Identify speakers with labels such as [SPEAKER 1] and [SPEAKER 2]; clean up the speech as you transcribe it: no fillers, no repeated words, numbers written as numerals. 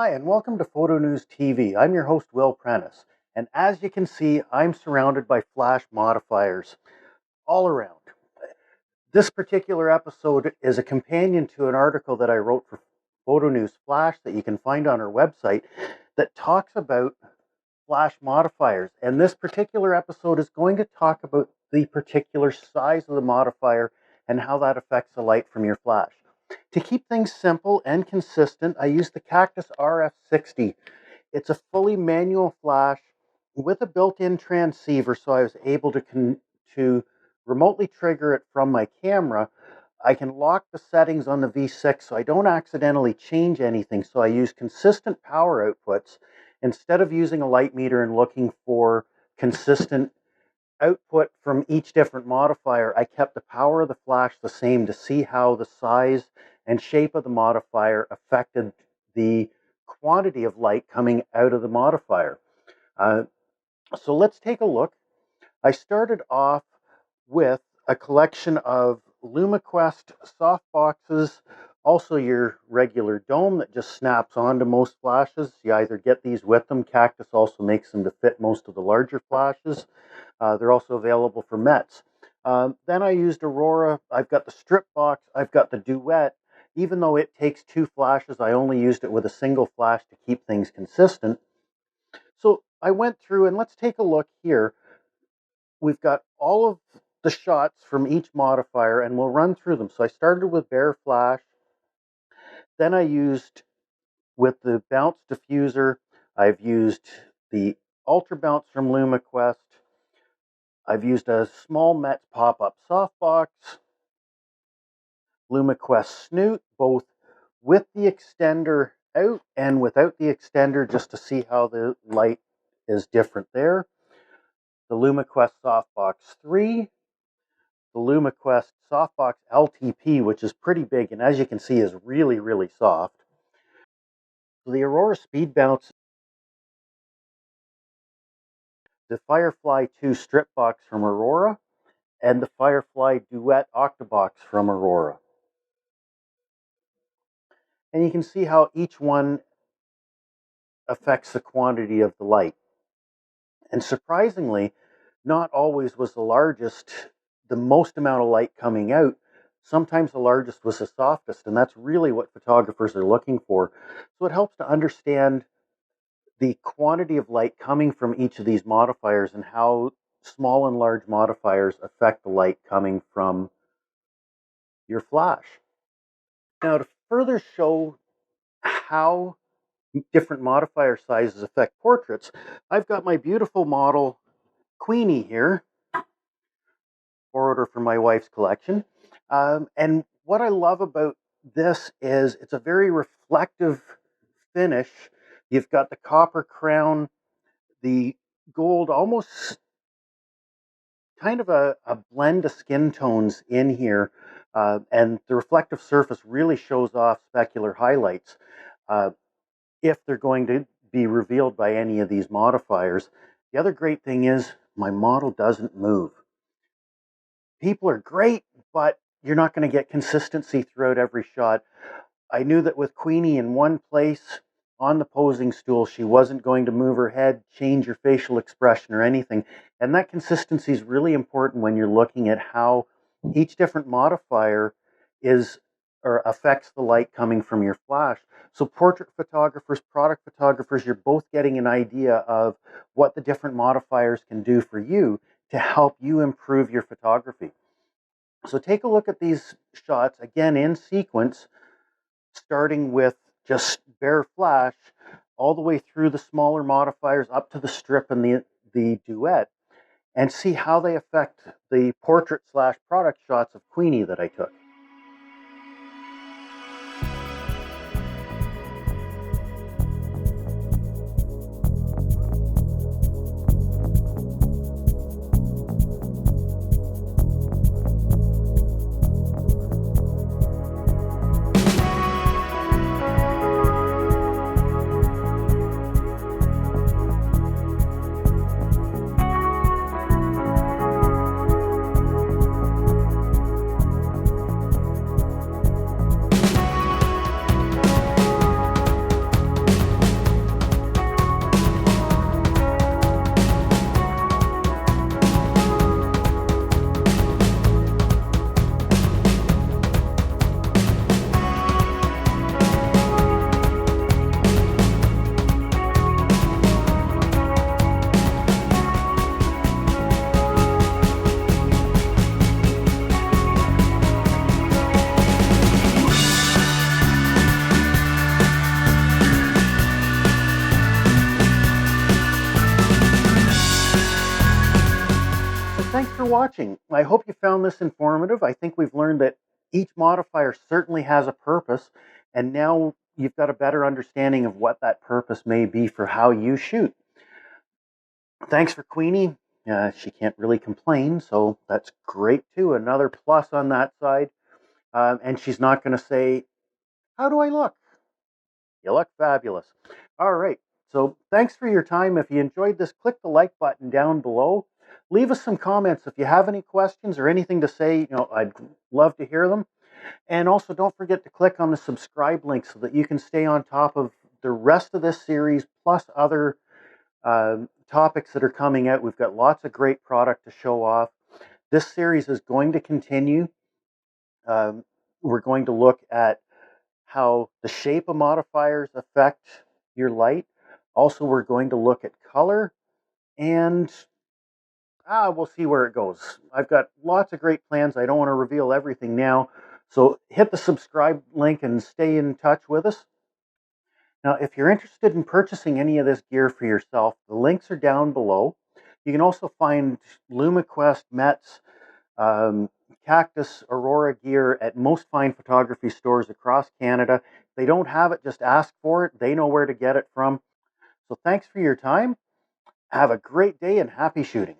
[SPEAKER 1] Hi, and welcome to PHOTONewsTV. I'm your host, Will Prentice, and as you can see, I'm surrounded by flash modifiers all around. This particular episode is a companion to an article that I wrote for PhotoNews Flash that you can find on our website that talks about flash modifiers. And this particular episode is going to talk about the particular size of the modifier and how that affects the light from your flash. To keep things simple and consistent, I use the Cactus RF60. It's a fully manual flash with a built-in transceiver, so I was able to remotely trigger it from my camera. I can lock the settings on the V6 so I don't accidentally change anything, so I use consistent power outputs. Instead of using a light meter and looking for consistent output from each different modifier, I kept the power of the flash the same to see how the size and shape of the modifier affected the quantity of light coming out of the modifier. So let's take a look. I started off with a collection of LumiQuest Softboxes, also your regular dome that just snaps onto most flashes. You either get these with them. Cactus also makes them to fit most of the larger flashes. They're also available for METs. Then I used Aurora. I've got the strip box. I've got the Duet. Even though it takes two flashes, I only used it with a single flash to keep things consistent. So I went through, and let's take a look here. We've got all of the shots from each modifier, and we'll run through them. So I started with bare flash. Then I used, with the bounce diffuser, I've used the Ultrabounce from LumiQuest. I've used a small MET pop-up softbox, LumiQuest Snoot, both with the extender out and without the extender, just to see how the light is different there. The LumiQuest Softbox III, the LumiQuest Softbox LTp, which is pretty big, and as you can see is really, really soft. The Aurora Speedbounce, the Firefly 2 strip box from Aurora, and the Firefly Duet Octabox from Aurora. And you can see how each one affects the quantity of the light. And surprisingly, not always was the largest the most amount of light coming out. Sometimes the largest was the softest, and that's really what photographers are looking for. So it helps to understand the quantity of light coming from each of these modifiers and how small and large modifiers affect the light coming from your flash. Now, to further show how different modifier sizes affect portraits, I've got my beautiful model Queenie here, order for my wife's collection. And what I love about this is it's a very reflective finish. You've got the copper crown, the gold, almost kind of a blend of skin tones in here. And the reflective surface really shows off specular highlights if they're going to be revealed by any of these modifiers. The other great thing is my model doesn't move. People are great, but you're not going to get consistency throughout every shot. I knew that with Queenie in one place on the posing stool, she wasn't going to move her head, change her facial expression or anything. And that consistency is really important when you're looking at how each different modifier is or affects the light coming from your flash. So portrait photographers, product photographers, you're both getting an idea of what the different modifiers can do for you to help you improve your photography. So take a look at these shots, again in sequence, starting with just bare flash, all the way through the smaller modifiers up to the strip and the Duet, and see how they affect the portrait/product shots of Queenie that I took. thanks for watching. I hope you found this informative. I think we've learned that each modifier certainly has a purpose, and now you've got a better understanding of what that purpose may be for how you shoot. Thanks for Queenie. She can't really complain, so that's great too. Another plus on that side. And she's not going to say, "How do I look?" You look fabulous. All right. So thanks for your time. If you enjoyed this, click the like button down below. Leave us some comments if you have any questions or anything to say. I'd love to hear them. And also, don't forget to click on the subscribe link so that you can stay on top of the rest of this series, plus other topics that are coming out. We've got lots of great product to show off. This series is going to continue. We're going to look at how the shape of modifiers affect your light. Also, we're going to look at color, and we'll see where it goes. I've got lots of great plans. I don't want to reveal everything now. So hit the subscribe link and stay in touch with us. Now, if you're interested in purchasing any of this gear for yourself, the links are down below. You can also find LumiQuest, Mets, Cactus, Aurora gear at most fine photography stores across Canada. If they don't have it, just ask for it. They know where to get it from. So thanks for your time. Have a great day and happy shooting.